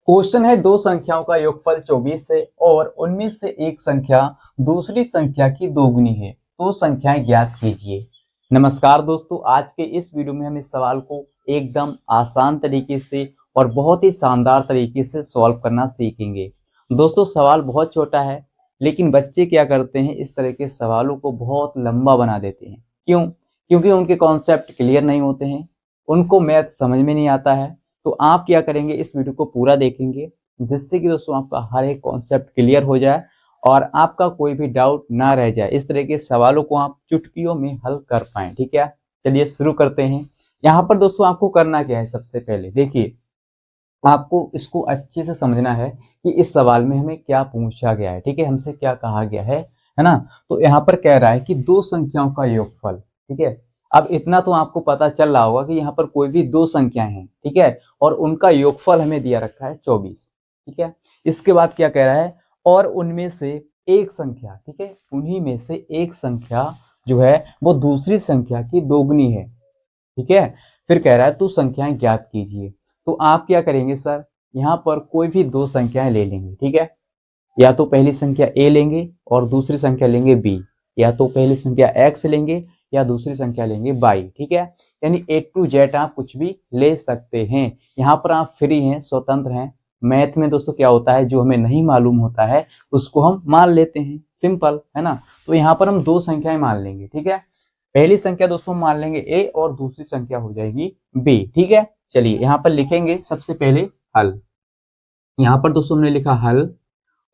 Question है दो संख्याओं का योगफल 24 है और उनमें से एक संख्या दूसरी संख्या की दोगुनी है, तो संख्याएं ज्ञात कीजिए। नमस्कार दोस्तों, आज के इस वीडियो में हम इस सवाल को एकदम आसान तरीके से और बहुत ही शानदार तरीके से सॉल्व करना सीखेंगे। दोस्तों, सवाल बहुत छोटा है, लेकिन बच्चे क्या करते हैं, इस तरह के सवालों को बहुत लंबा बना देते हैं। क्यों? क्योंकि उनके कॉन्सेप्ट क्लियर नहीं होते हैं, उनको मैथ समझ में नहीं आता है। तो आप क्या करेंगे, इस वीडियो को पूरा देखेंगे जिससे कि दोस्तों आपका हर एक कॉन्सेप्ट क्लियर हो जाए और आपका कोई भी डाउट ना रह जाए। इस तरह के सवालों को आप चुटकियों में हल कर पाएं। ठीक है, चलिए शुरू करते हैं। यहाँ पर दोस्तों आपको करना क्या है, सबसे पहले देखिए, आपको इसको अच्छे से समझना है कि इस सवाल में हमें क्या पूछा गया है। ठीक है, हमसे क्या कहा गया है ना। तो यहाँ पर कह रहा है कि दो संख्याओं का योगफल। ठीक है, अब इतना तो आपको पता चल रहा होगा कि यहाँ पर कोई भी दो संख्याएं हैं, ठीक है, और उनका योगफल हमें दिया रखा है 24। ठीक है, इसके बाद क्या कह रहा है, और उनमें से एक संख्या, ठीक है, उन्हीं में से एक संख्या जो है वो दूसरी संख्या की दोगुनी है। ठीक है, फिर कह रहा है तो संख्याएं ज्ञात कीजिए। तो आप क्या करेंगे सर, यहाँ पर कोई भी दो संख्याएं ले लेंगे। ठीक है, या तो पहली संख्या a लेंगे और दूसरी संख्या लेंगे b, या तो पहली संख्या x लेंगे या दूसरी संख्या लेंगे y। ठीक है, यानी A to Z आप कुछ भी ले सकते हैं। यहाँ पर आप फ्री हैं, स्वतंत्र हैं। मैथ में दोस्तों क्या होता है, जो हमें नहीं मालूम होता है उसको हम मान लेते हैं, सिंपल है ना। तो यहाँ पर हम दो संख्याएं मान लेंगे। ठीक है, पहली संख्या दोस्तों मान लेंगे a और दूसरी संख्या हो जाएगी b। ठीक है, चलिए यहाँ पर लिखेंगे सबसे पहले हल। यहाँ पर दोस्तों हमने लिखा हल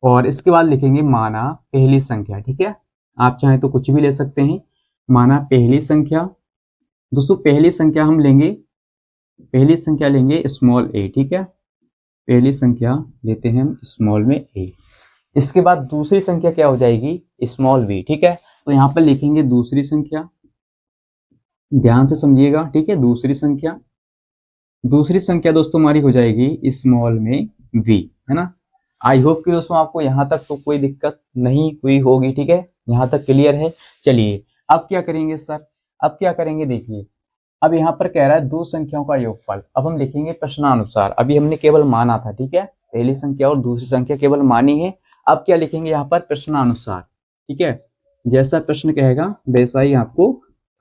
और इसके बाद लिखेंगे माना पहली संख्या। ठीक है, आप चाहें तो कुछ भी ले सकते हैं। माना पहली संख्या, दोस्तों पहली संख्या हम लेंगे, पहली संख्या लेंगे स्मॉल a। ठीक है, पहली संख्या लेते हैं हम स्मॉल में a। इसके बाद दूसरी संख्या क्या हो जाएगी, स्मॉल b। ठीक है, तो यहाँ पर लिखेंगे दूसरी संख्या, ध्यान से समझिएगा। ठीक है, दूसरी संख्या, दूसरी संख्या दोस्तों हमारी हो जाएगी स्मॉल में v, है ना। आई होप कि दोस्तों आपको यहाँ तक तो कोई दिक्कत नहीं हुई होगी। ठीक है, यहाँ तक क्लियर है। चलिए अब क्या करेंगे सर, अब क्या करेंगे देखिए, अब यहाँ पर कह रहा है दो संख्याओं का योगफल। अब हम लिखेंगे प्रश्नानुसार। अभी हमने केवल माना था, ठीक है, पहली संख्या और दूसरी संख्या केवल मानी है। अब क्या लिखेंगे यहाँ पर, प्रश्नानुसार। ठीक है, जैसा प्रश्न कहेगा वैसा ही आपको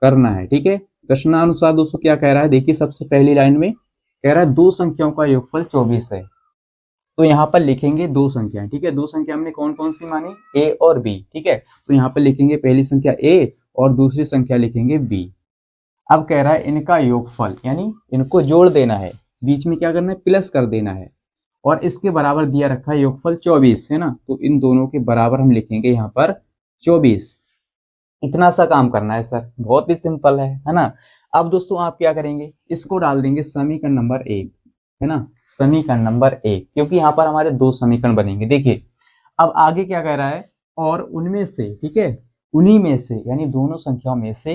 करना है। ठीक है, प्रश्नानुसार दोस्तों क्या कह रहा है, देखिए सबसे पहली लाइन में कह रहा है दो संख्याओं का योगफल 24 है। तो यहाँ पर लिखेंगे दो संख्याएं। ठीक है, दो संख्या हमने कौन कौन सी मानी, a और b। ठीक है, तो यहाँ पर लिखेंगे पहली संख्या a और दूसरी संख्या लिखेंगे b। अब कह रहा है इनका योगफल, यानी इनको जोड़ देना है, बीच में क्या करना है, प्लस कर देना है, और इसके बराबर दिया रखा है योगफल 24, है ना। तो इन दोनों के बराबर हम लिखेंगे यहाँ पर 24। इतना सा काम करना है सर, बहुत ही सिंपल है ना। अब दोस्तों आप क्या करेंगे, इसको डाल देंगे समीकरण नंबर 1, है ना, समीकरण नंबर 1, क्योंकि यहाँ पर हमारे दो समीकरण बनेंगे। देखिए अब आगे क्या कह रहा है, और उनमें से, ठीक है, उन्हीं में से, यानी दोनों संख्याओं में से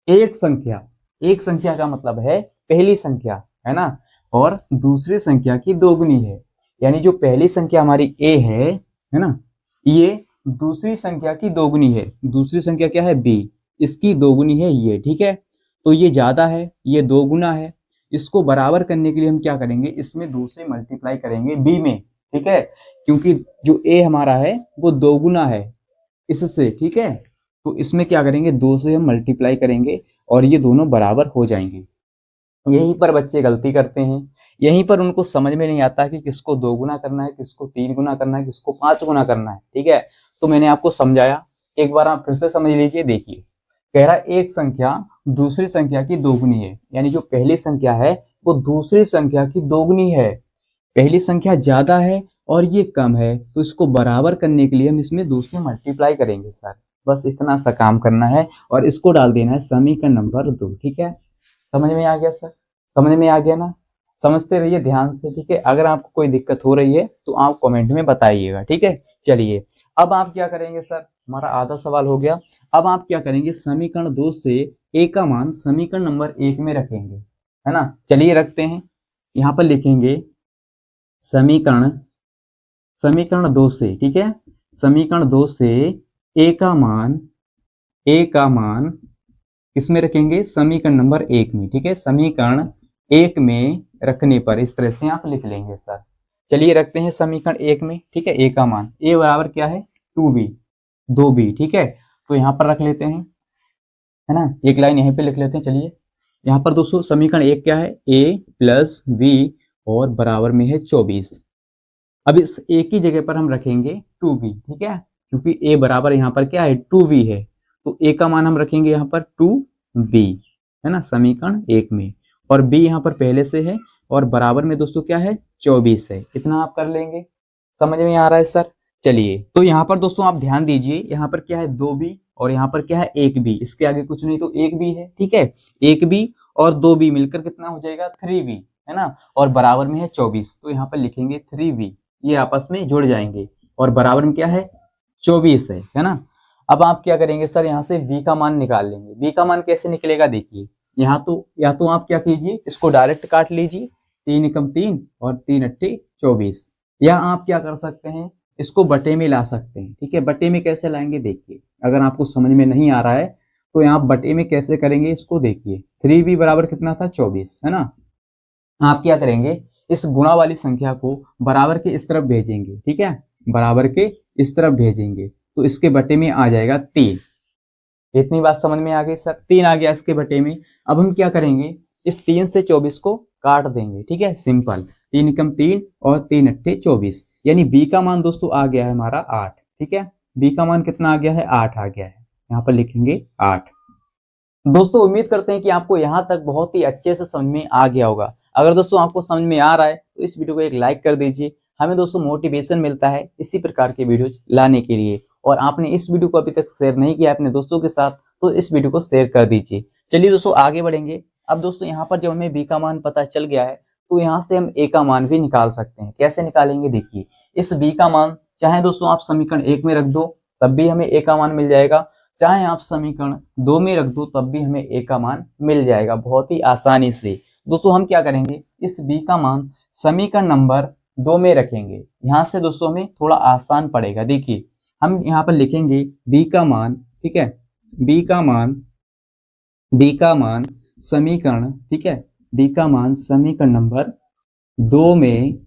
एक संख्या, एक संख्या का मतलब है पहली संख्या, है ना, और दूसरी संख्या की दोगुनी है। यानी जो पहली संख्या हमारी a है ना, ये दूसरी संख्या की दोगुनी है। दूसरी संख्या क्या है, b, इसकी दोगुनी है ये। ठीक है, तो ये ज्यादा है, ये दो गुना है। इसको बराबर करने के लिए हम क्या करेंगे, इसमें 2 से मल्टीप्लाई करेंगे b में। ठीक है, क्योंकि जो a हमारा है वो दो गुना है इससे। ठीक है, तो इसमें क्या करेंगे, 2 से हम मल्टीप्लाई करेंगे और ये दोनों बराबर हो जाएंगे। यहीं पर बच्चे गलती करते हैं, यहीं पर उनको समझ में नहीं आता कि किसको 2 गुना करना है, किसको 3 गुना करना है, किसको 5 गुना करना है। ठीक है, तो मैंने आपको समझाया, एक बार आप फिर से समझ लीजिए। देखिए कह रहा है एक संख्या दूसरी संख्या की दोगुनी है, यानी जो पहली संख्या है वो दूसरी संख्या की दोगुनी है। पहली संख्या ज्यादा है और ये कम है, तो इसको बराबर करने के लिए हम इसमें 2 से मल्टीप्लाई करेंगे सर। बस इतना सा काम करना है और इसको डाल देना है समीकरण नंबर 2। ठीक है, समझ में आ गया सर, समझ में आ गया ना। समझते रहिए ध्यान से। ठीक है, अगर आपको कोई दिक्कत हो रही है तो आप कमेंट में बताइएगा। ठीक है, चलिए अब आप क्या करेंगे सर, हमारा आधा सवाल हो गया। अब आप क्या करेंगे, समीकरण 2 से a का मान समीकरण नंबर 1 में रखेंगे, है ना। चलिए रखते हैं, यहाँ पर लिखेंगे समीकरण, समीकरण 2 से, ठीक है, समीकरण 2 से a का मान, a का मान किसमें रखेंगे, समीकरण नंबर 1 में। ठीक है, समीकरण 1 में रखने पर इस तरह से आप लिख लेंगे सर। चलिए रखते हैं समीकरण 1 में, ठीक है। ए का मान, ए बराबर क्या है 2b, 2b, ठीक है। तो यहाँ पर रख लेते हैं, है ना, एक लाइन यहीं पे लिख लेते हैं। चलिए यहाँ पर दोस्तों समीकरण 1 क्या है, a प्लस b और बराबर में है 24। अब इस a की जगह पर हम रखेंगे 2b, ठीक है, क्योंकि a बराबर यहाँ पर क्या है 2b है, तो a का मान हम रखेंगे यहाँ पर 2b, है ना, समीकरण 1 में। और b यहाँ पर पहले से है और बराबर में दोस्तों क्या है 24 है। इतना आप कर लेंगे, समझ में आ रहा है सर। चलिए तो यहाँ पर दोस्तों आप ध्यान दीजिए, यहाँ पर क्या है 2b और यहाँ पर क्या है 1b, इसके आगे कुछ नहीं तो 1b है, ठीक है। 1b और 2b मिलकर कितना हो जाएगा 3b, है ना, और बराबर में है 24, तो यहाँ पर लिखेंगे 3b, ये आपस में जुड़ जाएंगे और बराबर में क्या है 24 है ना। अब आप क्या करेंगे सर, यहाँ से b का मान निकाल लेंगे। b का मान कैसे निकलेगा देखिए, यहाँ तो या तो आप क्या कीजिए, इसको डायरेक्ट काट लीजिए, 3 एकम 3 और 3 अट्ठे 24, या आप क्या कर सकते हैं, इसको बटे में ला सकते हैं, ठीक है। बटे में कैसे लाएंगे देखिए, अगर आपको समझ में नहीं आ रहा है तो यहाँ बटे में कैसे करेंगे इसको देखिए। 3b बराबर कितना था 24, है ना। आप क्या करेंगे, इस गुणा वाली संख्या को बराबर के इस तरफ भेजेंगे, ठीक है, बराबर के इस तरफ भेजेंगे, तो इसके बटे में आ जाएगा 3। इतनी बात समझ में आ गई सर, 3 आ गया इसके बटे में। अब हम क्या करेंगे, इस 3 से 24 को काट देंगे, ठीक है, सिंपल, 3 एकम 3 और 3 अट्ठे 24, यानी b का मान दोस्तों आ गया है हमारा 8, ठीक है। b का मान कितना आ गया है 8 आ गया है, यहाँ पर लिखेंगे 8। दोस्तों उम्मीद करते हैं कि आपको यहाँ तक बहुत ही अच्छे से समझ में आ गया होगा। अगर दोस्तों आपको समझ में आ रहा है तो इस वीडियो को एक लाइक कर दीजिए, हमें दोस्तों मोटिवेशन मिलता है इसी प्रकार के वीडियो लाने के लिए। और आपने इस वीडियो को अभी तक शेयर नहीं किया अपने दोस्तों के साथ तो इस वीडियो को शेयर कर दीजिए। चलिए दोस्तों आगे बढ़ेंगे। अब दोस्तों यहाँ पर जब हमें b का मान पता चल गया है तो यहाँ से हम a का मान भी निकाल सकते हैं। कैसे निकालेंगे देखिए, इस b का मान चाहे दोस्तों आप समीकरण 1 में रख दो तब भी हमें a का मान मिल जाएगा, चाहे आप समीकरण 2 में रख दो तब भी हमें a का मान मिल जाएगा बहुत ही आसानी से। दोस्तों हम क्या करेंगे, इस b का मान समीकरण नंबर 2 में रखेंगे। यहाँ से दोस्तों हमें थोड़ा आसान पड़ेगा। देखिए हम यहाँ पर लिखेंगे b का मान, ठीक है, b का मान समीकरण, ठीक है, b का मान समीकरण नंबर 2 में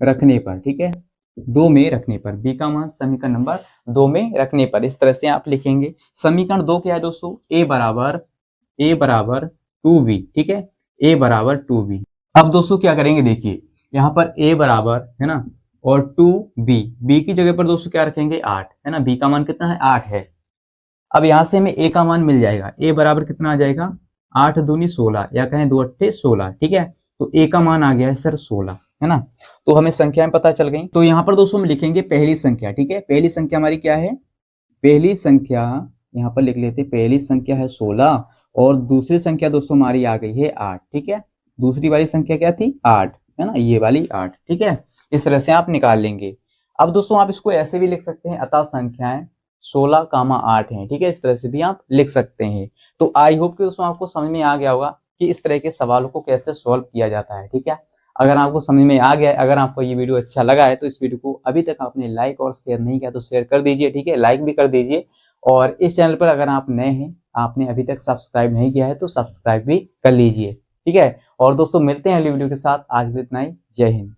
रखने पर, ठीक है, 2 में रखने पर, b का मान समीकरण नंबर 2 में रखने पर इस तरह से आप लिखेंगे। समीकरण 2 क्या है दोस्तों, a बराबर 2b, ठीक है, a बराबर 2b। अब दोस्तों क्या करेंगे देखिए, यहाँ पर a बराबर है ना और 2b, b की जगह पर दोस्तों क्या रखेंगे 8, है ना, b का मान कितना है 8 है। अब यहाँ से हमें a का मान मिल जाएगा, a बराबर कितना आ जाएगा 8 दूनी 16 या कहें 2 अट्ठे 16, ठीक है, तो a का मान आ गया है सर 16, है ना। तो हमें संख्याएं पता चल गई। तो यहाँ पर दोस्तों हम लिखेंगे पहली संख्या, ठीक है, पहली संख्या हमारी क्या है, पहली संख्या यहाँ पर लिख लेते, पहली संख्या है 16 और दूसरी संख्या दोस्तों हमारी आ गई है 8, ठीक है। दूसरी वाली संख्या क्या थी 8, है ना, ये वाली 8, ठीक है। इस तरह से आप निकाल लेंगे। अब दोस्तों आप इसको ऐसे भी लिख सकते हैं, अतः संख्याएं 16, 8 हैं, ठीक है, इस तरह से भी आप लिख सकते हैं। तो आई होप कि दोस्तों आपको समझ में आ गया होगा कि इस तरह के सवालों को कैसे सॉल्व किया जाता है, ठीक है। अगर आपको समझ में आ गया है, अगर आपको ये वीडियो अच्छा लगा है तो इस वीडियो को अभी तक आपने लाइक और शेयर नहीं किया तो शेयर कर दीजिए, ठीक है, लाइक भी कर दीजिए। और इस चैनल पर अगर आप नए हैं, आपने अभी तक सब्सक्राइब नहीं किया है तो सब्सक्राइब भी कर लीजिए, ठीक है। और दोस्तों मिलते हैं अगली वीडियो के साथ, आज भी इतना ही, जय हिंद।